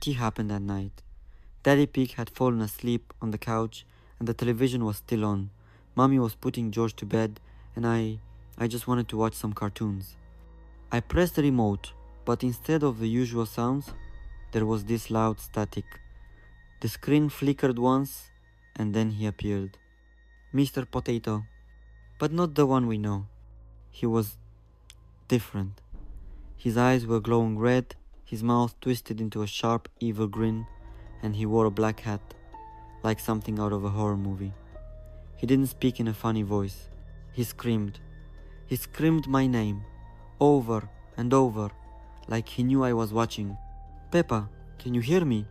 tea happened that night. Daddy Pig had fallen asleep on the couch and the television was still on. Mommy was putting George to bed and I just wanted to watch some cartoons. I pressed the remote, but instead of the usual sounds, there was this loud static. The screen flickered once and then he appeared. Mr. Potato. But not the one we know. He was different. His eyes were glowing red, his mouth twisted into a sharp, evil grin, and he wore a black hat, like something out of a horror movie. He didn't speak in a funny voice. He screamed. He screamed my name, over and over, like he knew I was watching. Peppa, can you hear me?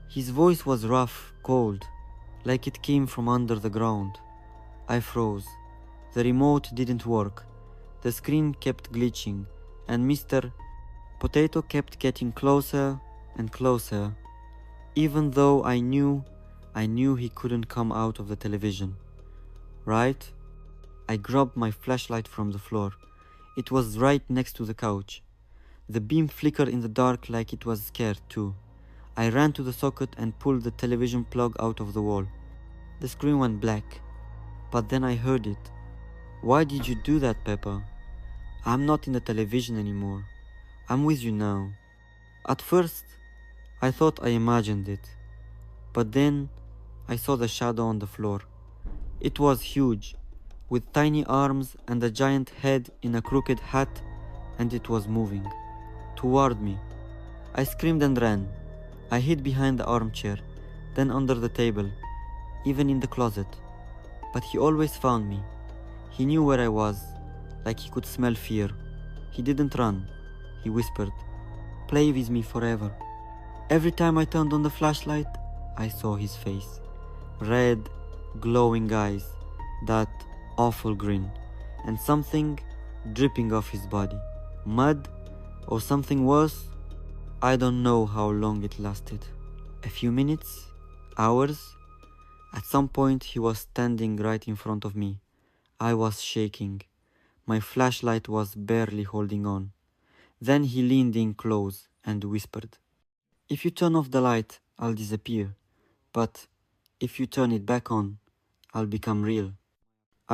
His voice was rough, cold, like it came from under the ground. I froze. The remote didn't work. The screen kept glitching, and Mr. Potato kept getting closer and closer, even though I knew he couldn't come out of the television. Right? I grabbed my flashlight from the floor. It was right next to the couch. The beam flickered in the dark like it was scared too. I ran to the socket and pulled the television plug out of the wall. The screen went black, but then I heard it. Why did you do that, Peppa? I'm not in the television anymore. I'm with you now. At first, I thought I imagined it, but then I saw the shadow on the floor. It was huge, with tiny arms and a giant head in a crooked hat, and it was moving toward me. I screamed and ran. I hid behind the armchair, then under the table, even in the closet. But he always found me. He knew where I was, like he could smell fear. He didn't run. He whispered, "Play with me forever." Every time I turned on the flashlight, I saw his face. Red, glowing eyes, that awful grin, and something dripping off his body. Mud, or something worse? I don't know how long it lasted. A few minutes? Hours? At some point he was standing right in front of me. I was shaking. My flashlight was barely holding on. Then he leaned in close and whispered, "If you turn off the light, I'll disappear. But if you turn it back on, I'll become real."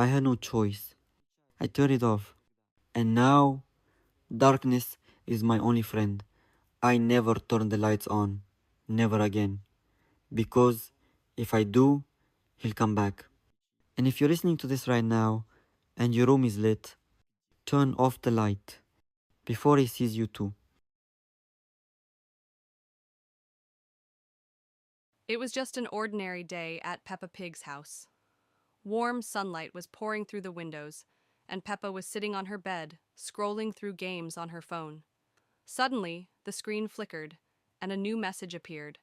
I had no choice. I turned it off. And now, darkness is my only friend. I never turn the lights on. Never again. Because if I do, he'll come back. And if you're listening to this right now and your room is lit, turn off the light before he sees you too. It was just an ordinary day at Peppa Pig's house. Warm sunlight was pouring through the windows, and Peppa was sitting on her bed, scrolling through games on her phone. Suddenly, the screen flickered, and a new message appeared.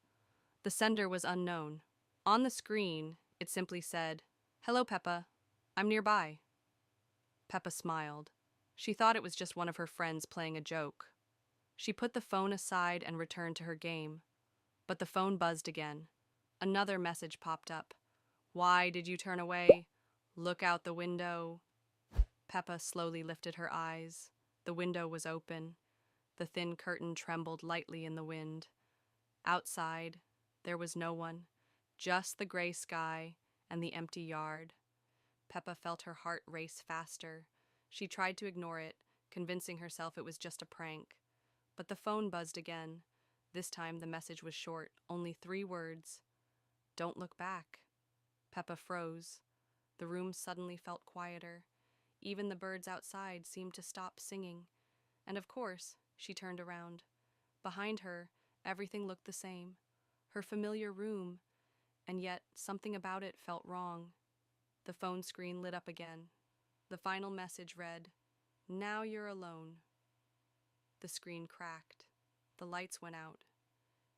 The sender was unknown. On the screen, it simply said, "Hello, Peppa. I'm nearby." Peppa smiled. She thought it was just one of her friends playing a joke. She put the phone aside and returned to her game. But the phone buzzed again. Another message popped up. "Why did you turn away? Look out the window." Peppa slowly lifted her eyes. The window was open. The thin curtain trembled lightly in the wind. Outside, there was no one, just the gray sky and the empty yard. Peppa felt her heart race faster. She tried to ignore it, convincing herself it was just a prank. But the phone buzzed again. This time the message was short, only 3 words. "Don't look back." Peppa froze. The room suddenly felt quieter. Even the birds outside seemed to stop singing. And of course, she turned around. Behind her, everything looked the same. Her familiar room, and yet something about it felt wrong. The phone screen lit up again. The final message read, "Now you're alone." The screen cracked. The lights went out.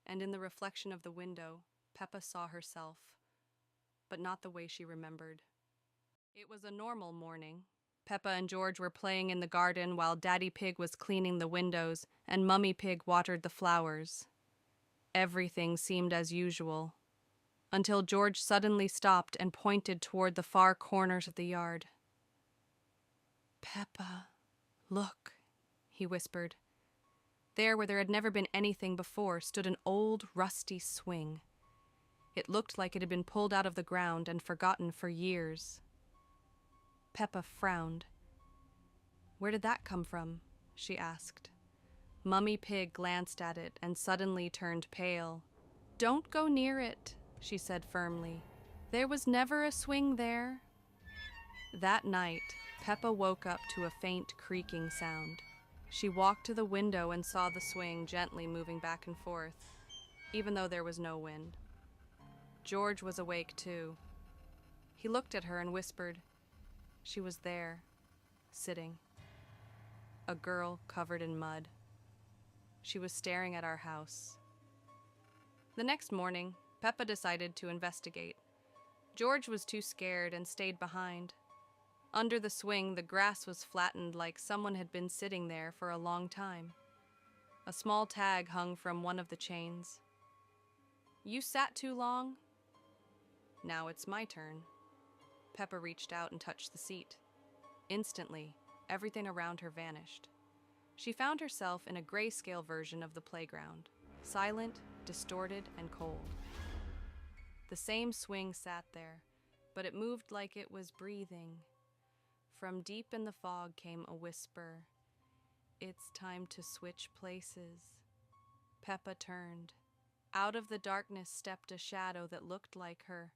And in the reflection of the window, Peppa saw herself, but not the way she remembered. It was a normal morning. Peppa and George were playing in the garden while Daddy Pig was cleaning the windows and Mummy Pig watered the flowers. Everything seemed as usual, until George suddenly stopped and pointed toward the far corners of the yard. "Peppa, look," he whispered. There, where there had never been anything before, stood an old, rusty swing. It looked like it had been pulled out of the ground and forgotten for years. Peppa frowned. "Where did that come from?" she asked. Mummy Pig glanced at it and suddenly turned pale. "Don't go near it," she said firmly. "There was never a swing there." That night, Peppa woke up to a faint creaking sound. She walked to the window and saw the swing gently moving back and forth, even though there was no wind. George was awake too. He looked at her and whispered. She was there, sitting. A girl covered in mud. She was staring at our house. The next morning, Peppa decided to investigate. George was too scared and stayed behind. Under the swing, the grass was flattened like someone had been sitting there for a long time. A small tag hung from one of the chains. "You sat too long?" "Now it's my turn." Peppa reached out and touched the seat. Instantly, everything around her vanished. She found herself in a grayscale version of the playground, silent, distorted, and cold. The same swing sat there, but it moved like it was breathing. From deep in the fog came a whisper. "It's time to switch places." Peppa turned. Out of the darkness stepped a shadow that looked like her,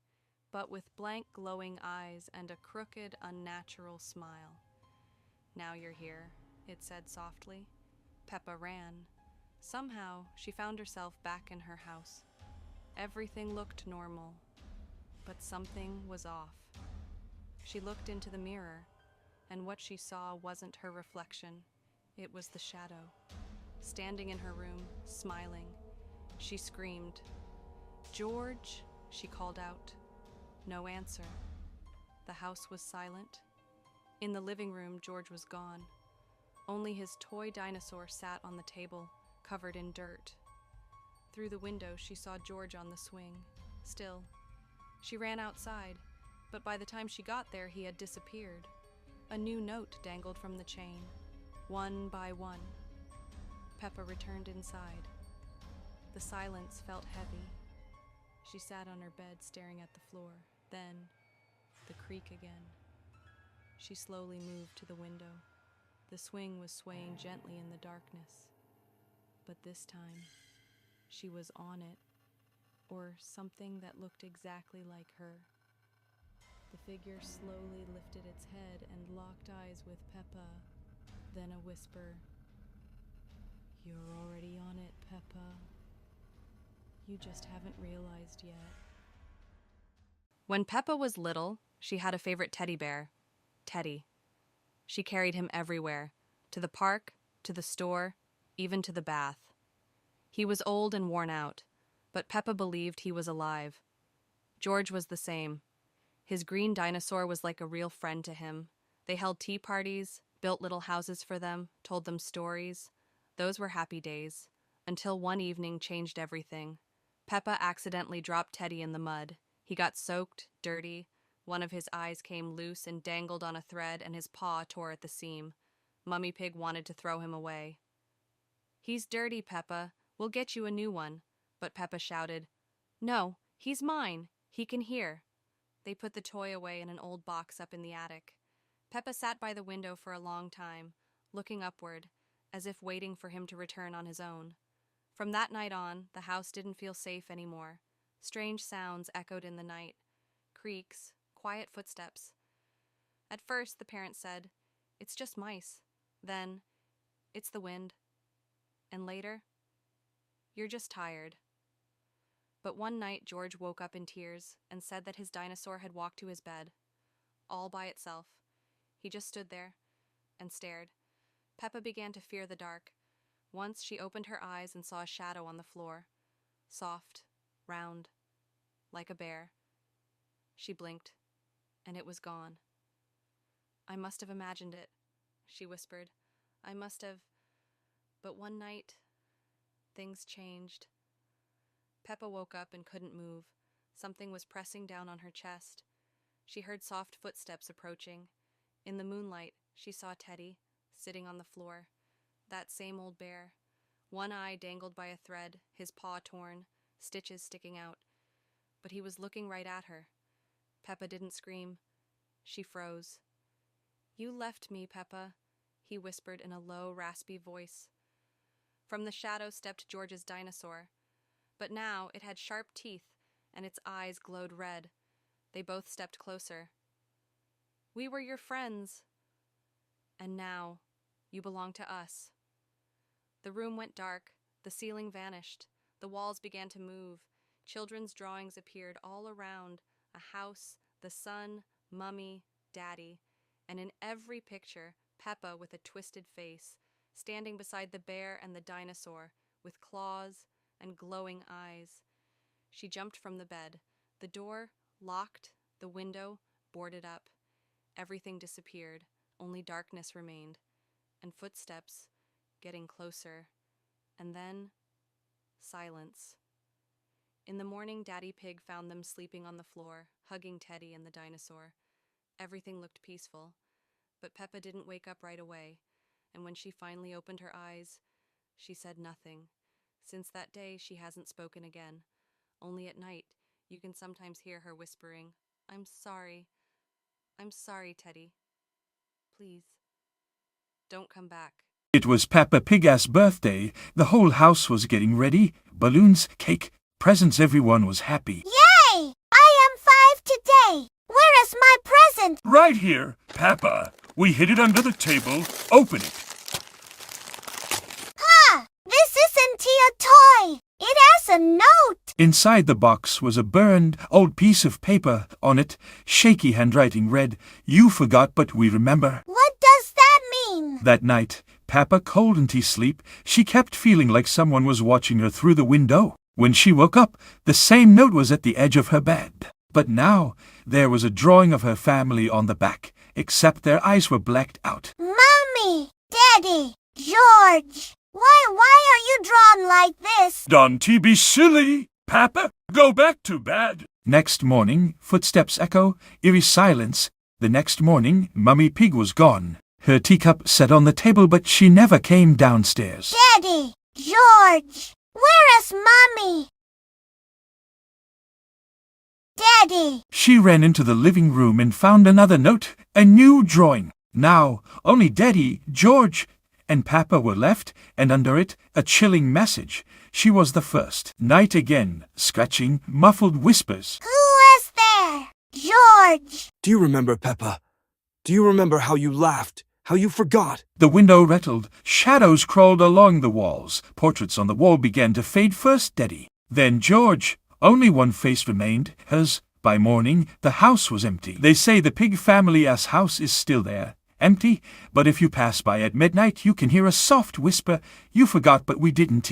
but with blank glowing eyes and a crooked, unnatural smile. "Now you're here," it said softly. Peppa ran. Somehow, she found herself back in her house. Everything looked normal, but something was off. She looked into the mirror, and what she saw wasn't her reflection. It was the shadow. Standing in her room, smiling, she screamed. "George," she called out. No answer. The house was silent. In the living room, George was gone. Only his toy dinosaur sat on the table, covered in dirt. Through the window, she saw George on the swing, still. She ran outside, but by the time she got there, he had disappeared. A new note dangled from the chain, one by one. Peppa returned inside. The silence felt heavy. She sat on her bed staring at the floor. Then, the creak again. She slowly moved to the window. The swing was swaying gently in the darkness. But this time, she was on it, or something that looked exactly like her. The figure slowly lifted its head and locked eyes with Peppa. Then a whisper. "You're already on it, Peppa. You just haven't realized yet." When Peppa was little, she had a favorite teddy bear, Teddy. She carried him everywhere, to the park, to the store, even to the bath. He was old and worn out, but Peppa believed he was alive. George was the same. His green dinosaur was like a real friend to him. They held tea parties, built little houses for them, told them stories. Those were happy days, until one evening changed everything. Peppa accidentally dropped Teddy in the mud. He got soaked, dirty. One of his eyes came loose and dangled on a thread, and his paw tore at the seam. Mummy Pig wanted to throw him away. "He's dirty, Peppa. We'll get you a new one." But Peppa shouted, "No, he's mine. He can hear." They put the toy away in an old box up in the attic. Peppa sat by the window for a long time, looking upward, as if waiting for him to return on his own. From that night on, the house didn't feel safe anymore. Strange sounds echoed in the night. Creaks, quiet footsteps. At first, the parents said, "It's just mice." Then, "It's the wind." And later, "You're just tired." But one night, George woke up in tears and said that his dinosaur had walked to his bed, all by itself. He just stood there and stared. Peppa began to fear the dark. Once she opened her eyes and saw a shadow on the floor, soft, round, like a bear. She blinked, and it was gone. "I must have imagined it," she whispered. "I must have..." But one night, things changed. Peppa woke up and couldn't move. Something was pressing down on her chest. She heard soft footsteps approaching. In the moonlight, she saw Teddy, sitting on the floor. That same old bear. One eye dangled by a thread, his paw torn, stitches sticking out. But he was looking right at her. Peppa didn't scream. She froze. "You left me, Peppa," he whispered in a low, raspy voice. From the shadow stepped George's dinosaur. But now it had sharp teeth, and its eyes glowed red. They both stepped closer. "We were your friends. And now, you belong to us." The room went dark. The ceiling vanished. The walls began to move. Children's drawings appeared all around. A house, the sun, Mummy, Daddy. And in every picture, Peppa with a twisted face, standing beside the bear and the dinosaur, with claws and glowing eyes. She jumped from the bed. The door, locked, the window, boarded up. Everything disappeared. Only darkness remained. And footsteps, getting closer. And then, silence. In the morning, Daddy Pig found them sleeping on the floor, hugging Teddy and the dinosaur. Everything looked peaceful. But Peppa didn't wake up right away. And when she finally opened her eyes, she said nothing. Since that day, she hasn't spoken again. Only at night, you can sometimes hear her whispering, "I'm sorry. I'm sorry, Teddy. Please, don't come back." It was Peppa Pig's birthday. The whole house was getting ready. Balloons, cake, presents, everyone was happy. Yay! I am 5 today. Where is my present? Right here, Peppa. We hid it under the table. Open it. Ha! This isn't a toy. It has a note. Inside the box was a burned, old piece of paper. On it, shaky handwriting read, "You forgot, but we remember." What does that mean? That night, Peppa couldn't sleep. She kept feeling like someone was watching her through the window. When she woke up, the same note was at the edge of her bed. But now, there was a drawing of her family on the back, except their eyes were blacked out. Mommy, Daddy, George, why are you drawn like this? Don't be silly, Peppa. Go back to bed. Next morning, footsteps echo, eerie silence. The next morning, Mummy Pig was gone. Her teacup sat on the table, but she never came downstairs. Daddy, George, where is Mommy? Daddy! She ran into the living room and found another note, a new drawing. Now, only Daddy, George, and Peppa were left, and under it, a chilling message. She was the first. Night again, scratching, muffled whispers. Who is there? George! Do you remember, Peppa? Do you remember how you laughed? How you forgot? The window rattled. Shadows crawled along the walls. Portraits on the wall began to fade. First Daddy, then George. Only one face remained, hers. By morning, the house was empty. They say the Pig family's house is still there, empty, but if you pass by at midnight, you can hear a soft whisper, "You forgot, but we didn't."